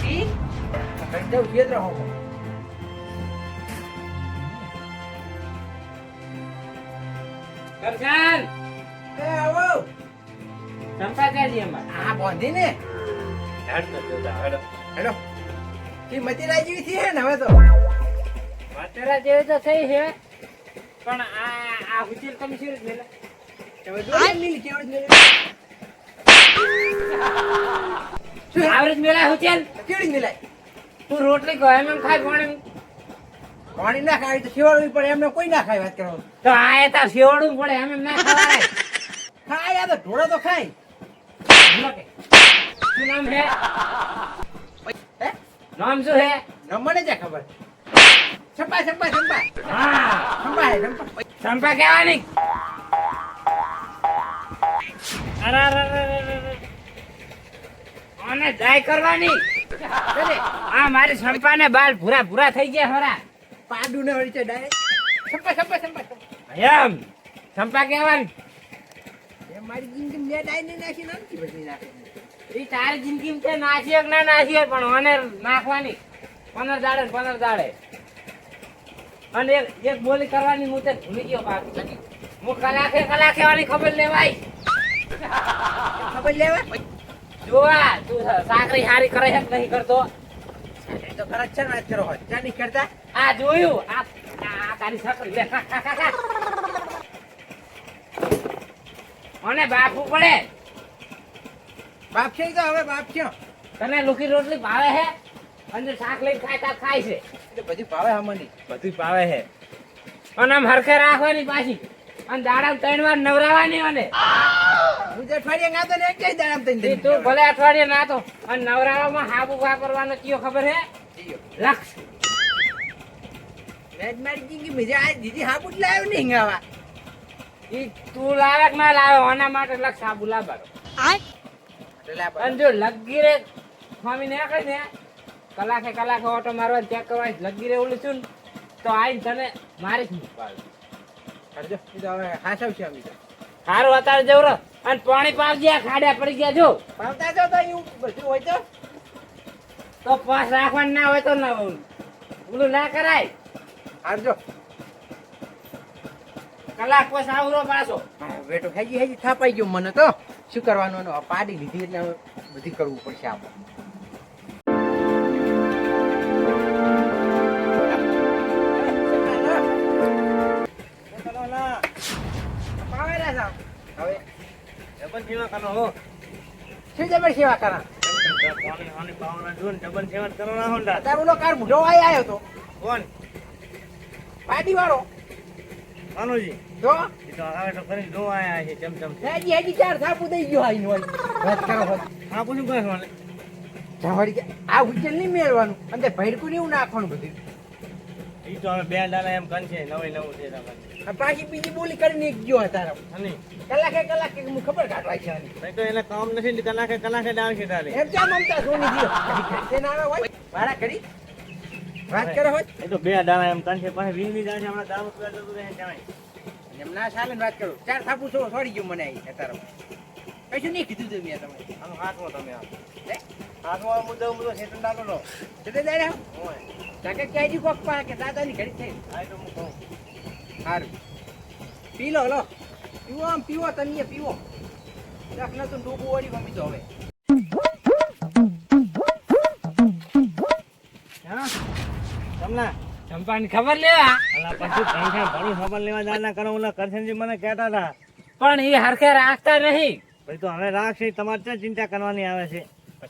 પી કરી દઉં છે રહો કરશન એ આવો સંપા ક્યાં અમાર આ બોંધી ને હેડ તો જોતા હેડો હેડો ઈ મતીરા જેવી છે ને હવે તો માતરા જેવી તો થઈ છે પણ આ હુચેલ કમ છે ને હવે દો મિલ કેવડ ને આવરેજ મેલા હુચેલ કેવડી મિલાય તું રોટલી કહો એમ ખાય પાણી પાણી ના ખાય તો શેવાળવી પડે એમને કોઈ ના ખાય વાત કરો તો આ તા સેવડું પડે એમ ના ખવાય ખાય આ તો ઢોળો તો ખાય શું નામ હે હે નામ શું હે નમને જ ખબર સંપા સંપા સંપા હા સંપા હે સંપા સંપા કહેવાની અરે આને જાય કરવાની આ મારી સંપાને બાલ ભૂરા ભૂરા થઈ ગયા ખરા પાડું ને વળી છે ડાયરેક્ટ સંપા સંપા સંપા એમ સંપા કહેવાની એ મારી જિંદગી મેં ડાય ને નાખી નાખી બધી નાખી એ તારી જિંદગી છે નાસીએ કે ના નાસીએ પણ મને નાખવાની 15 દાડે અને એક બોલી કરવાની હું તે ભૂલી ગયો પાછું હું કલાકે વાળી ખબર લેવાય ખબર લેવા જોવા તું સાકરી હારી કરે છે કે નહીં કરતો એ તો ખરા છે ને વાત કરો હોય ક્યાં નહીં કરતા આ જોયું આ તારી સાકરી લે મને બાપુ પડે બાપ છે ઈ તો હવે બાપ છે તને લુકી રોટલી ભાવે છે અંદર શાક લઈને ખાય છે એટલે બધી ભાવે હમણી બધું ભાવે છે અને આમ હરખે રાખવાની પાછી અને દાડા 3 વાર નવરાવાની અને હું જે અઠવાડિયે ગાતો ને એક જ દાડામ તઈને તું ભલે અઠવાડિયે નાતો અને નવરાવામાં હાબુ વાપરવાનો કયો ખબર હે લક્ષ મેં મારી જિંદગી મજા આ દીદી હા બુટ લાવ્યો નહીં ગાવા ઈ તું લાવે કે ના લાવે આના માટે લક્ષ હાબુ લાવવાનો અને જો લગીરે સ્વામી ને કઈ ને કલાકે ઓટો મારવા ચેક કરવા લગીરે ઓલું છું ને તો આઈ તને મારી જ પાડ કરજો ઈ તો હવે હાસવ છે અમી સારું અત્યારે જવું રહો અને પાણી પાવજે ખાડ્યા પડી ગયા જો પાવતા જો તો એવું બધું હોય તો પાસ રાખવાનું ના હોય તો ના ઓલું ના કરાય હારજો કલાક પછી આવરો પાછો બેટો હેજી થાપાઈ ગયો મને તો શું કરવાનું એનું? આ પાડી લીધી એટલે હવે બધી કરવું પડશે આપણે હવે ડબલ સેવા કરો હો શું જબર સેવા કરા પાણી હાની પાવના જોન ડબલ સેવા કરો ના હોંડા તાર ઓલો કાર બુઢો આવ્યો તો કોણ પાડી વાળો અનુજી તો એ તો આવે તો ફરી જો આયા છે ચમચમ હેજી ચાર થાપુ દઈ ગયો આઈ હોય વાત કરો હોય હા પૂછું કઈ મને જાવડી કે આ ઉજ્જૈન નહીં મેળવાનું અંદર ભૈડકું ને એવું નાખવાનું બધું ઈ તો હવે 2 દાડા એમ કન છે નવું છે તમને આ પાછી બીજી બોલી કરીને એક ગયો તારા હની કલાકે હું ખબર કાઢવા છે આની. ભાઈ તો એને કામ નથી કલાકે ડાળ છે તારે એમ ક્યાં મમતા સોની જીઓ તે ના આવે હોય વાળા કરી વાત કરો હોય એ તો 2 દાડા એમ કન છે પછી 20 દાડા હમણાં દામ પૂરા જતું રહે જવાય એમ ના ચાલે ને વાત કરો ચાર થાપુ છો છોડી ગયો મને અહીં તારો કશું નહીં કીધું તું મેં તમે આનો હાથમાં તમે આપ હે હાથમાં મુદ્દો સેટન ડાલો નો જતે દાડે હોય તાકે ક્યાંય દી કોક પા કે દાદાની ઘડી થઈ આ તો હું કહું સારું પી લો પીવો આમ પીવો તમે પીવો લખના તો ડૂબું વળી મમ્મી તો હવે હા તમને ચંપાની ખબર લેવા અલા પછી પૈસા ભણી ખબર લેવા જાના કરો ઓલા કરશનજી મને કહેતા હતા પણ એ હરખે રાખતા નહીં ભાઈ તો હવે રાખશે તમારે ક્યાં ચિંતા કરવાની આવે છે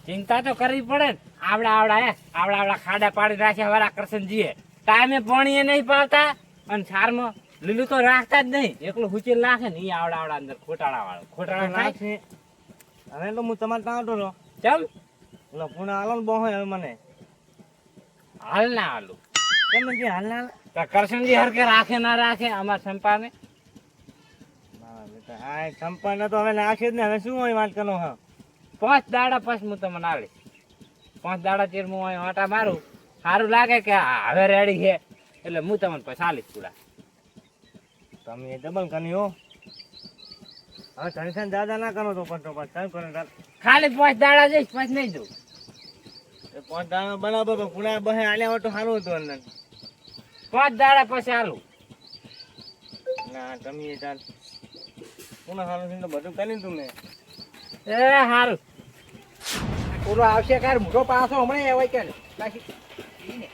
ચિંતા તો કરવી પડે ને આવડા ખાડા પાડી રાખ્યા વાળા કરશનજીએ ટાઈમે પાણી એ નહીં પાવતા અને સારમાં લીલું તો રાખતા જ નહીં એકલું હુચેલ નાખે ને એ આવડા અંદર ખોટાળા નાખે હવે તો હું તમારે ત્યાં આવતો રહો ચમ ઓલો પુણે હાલો ને બહુ હવે મને હાલ ના હાલું કેમ નથી હાલ ના હાલ કરશનજી હરકે રાખે ના રાખે અમારા સંપાને હા સંપાને તો હવે નાખે જ ને હવે શું હોય વાત કરો હા 5 દાડા પછી હું તમને આવીશ 5 દાડા ચેર હું અહીં આટા મારું સારું લાગે કે હવે રેડી છે એટલે હું તમને પછી આલીશ પૂરા તમે ડબલ કરી હો હવે ટેન્શન દાદા ના કરો તો પડતો ખાલી 5 દાડા જઈશ પછી નહીં જવું એ 5 દાડા બરાબર પણ પુણા બહે આલ્યા હોય તો સારું હતું અંદર 5 દાડા પછી આલું ના તમે એ ચાલ પુણા સારું છે તો બધું કરી તું મેં એ સારું ઓલો આવશે કાર મોટો પાછો હમણાં આવે કે પાછી ઈને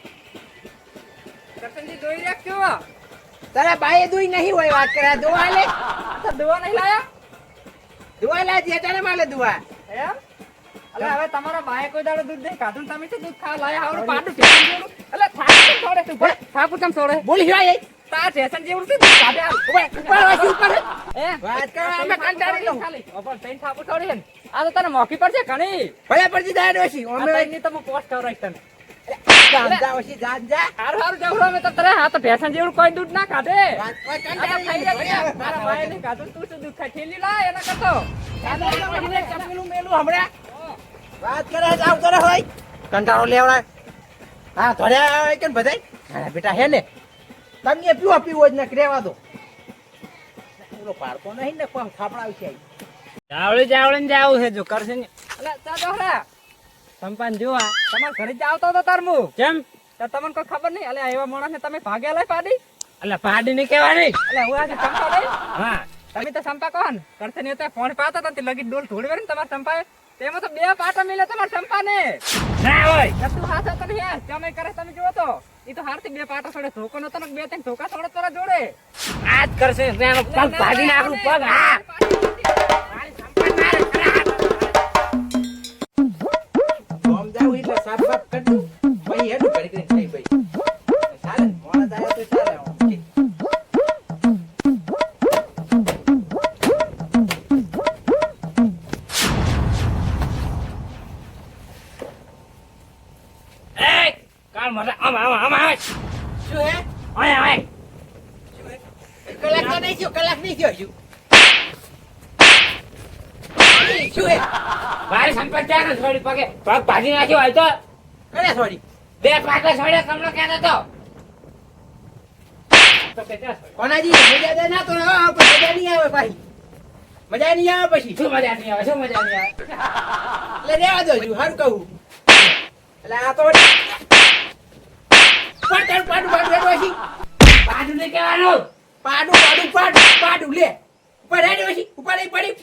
કરતનજી દોઈ રાખજો તારા બાએ દોઈ નહીં હોય વાત કરે દોવા લે તો દોવા નહીં લાયા દોવા લા જે તને માલે દોવા એમ અલે હવે તમારા બાએ કોઈ દાડો દૂધ નહીં કાઢું તમે તો દૂધ ખા લાયા આવડું પાડું ટેશન જેવું અલે થાપુ છોડે તું ભલે થાપુ તમ છોડે બોલી જાય તા ટેશન જેવું છે કાઢે ઉપર વાસી ઉપર એ વાત કરે અમે કંટાળી લઉં ખાલી ઉપર તૈન થાપુ છોડે ને આ તો તને મોકી પડશે ઘણી ભલે પડતી દાડ ઓછી અમે ની તો પોસ્ટ કરાઈશ તને જા ઓછી જા જા હારું હારું જાવ અમે તો તરે હા તો ટેશન જેવું કોઈ દૂધ ના કાઢે મારા બાએ ને કાઢું તું શું દૂધ ખાઈ ઠેલી લા એના કરતો ચપલું મેલું હમણાં વાત કરે જાવ કરે હોય કંટાળો લેવડા હા ધોડ્યા આવે કે બધાય હા બેટા હે ને તમને પીવો જ ને રેવા દો ઓલો પાડતો નહીં ને કોમ થાપડાવ છે જાવળે ને જાવું છે જો કરશે ને અલા ચા દોહરા સંપાન જોવા તમાર ઘરે જ આવતો તો તાર મુ કેમ તો તમને કોઈ ખબર નહીં અલે એવા માણસ ને તમે ભાગ્યા લઈ પાડી એટલે પાડી ની કહેવાની અલે હું આજે સંપા લઈ હા તમે તો સંપા કોણ કરશે ને તો ફોન પાતો તો લગી ડોલ થોડી વાર ને તમાર સંપાએ તેમાં તો 2 પાટા મિલે તમાર સંપા ને ના હોય તું હાથ તો નહીં યાર તમે કરે તમે જોવો તો ઈ તો હારથી 2 પાટા છોડે ધોકો નતો ને 2-3 ધોકા છોડે તારા જોડે આજ કરશે એનો પગ ભાગી નાખું પગ હા મારી સંપા મારે ગોમ જાવ એટલે સાફ સાફ કરી દઉં ભાઈ હેડું કરી કરી થઈ ભાઈ ચાલે મોડા જાય તો ચાલે કાલ મને આમ શું હે આય કલાક તો નહીં થયો કલાક નહીં થયો શું હે મારી સંપત્તિ ત્યાં છોડી પગે પગ ભાગી નાખ્યો હોય તો કરે થોડી 2 પાટા છોડે કમલો કહેતો તો કોનાજી મજા દે ના તો મજા નહીં આવે ભાઈ મજા નહીં આવે પછી શું મજા નહીં આવે એટલે રેવા દો છું હારું કહું એટલે આ તો પાડું નહીં કહેવાનું પાડું લે ઉપર હેડ પછી ઉપર નહીં પડી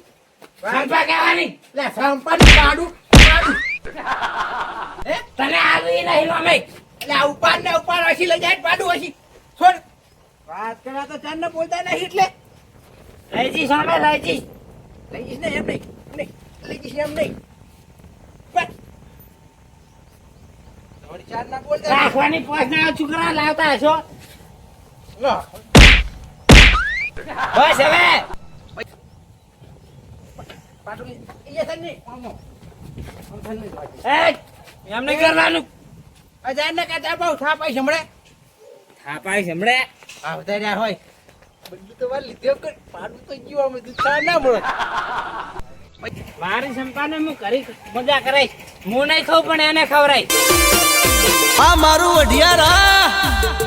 સંપા કહેવાની લે સંપાડી પાડું હે તને આવી નહીં અમે એટલે આ ઉપર ને ઉપર પછી લઈ જાય પાડું પછી છોડ વાત કરા તો ચાંદ બોલતા નહીં એટલે લઈ જઈશ અમે લઈ જઈશ લઈ જઈશ ને એમ નહીં લઈ જઈશ એમ નહીં બસ થોડી ચાંદ ના બોલતા રાખવાની પોસના છોકરા લાવતા હશો બસ હવે પાડું એ થને આમો આમ થને એમ નહીં કરવાનું અજાન ને કહેતા બહુ થાપાઈ સંભળે થાપાઈ સંભળે આ વધાર્યા હોય બધું તો વાર લીધો કર પાડું તો જીવ અમે દુખા ના મળે મારી સંપાને હું કરી મજા કરાઈશ હું નહીં ખાઉં પણ એને ખવડાઈશ આ મારું અઢિયારા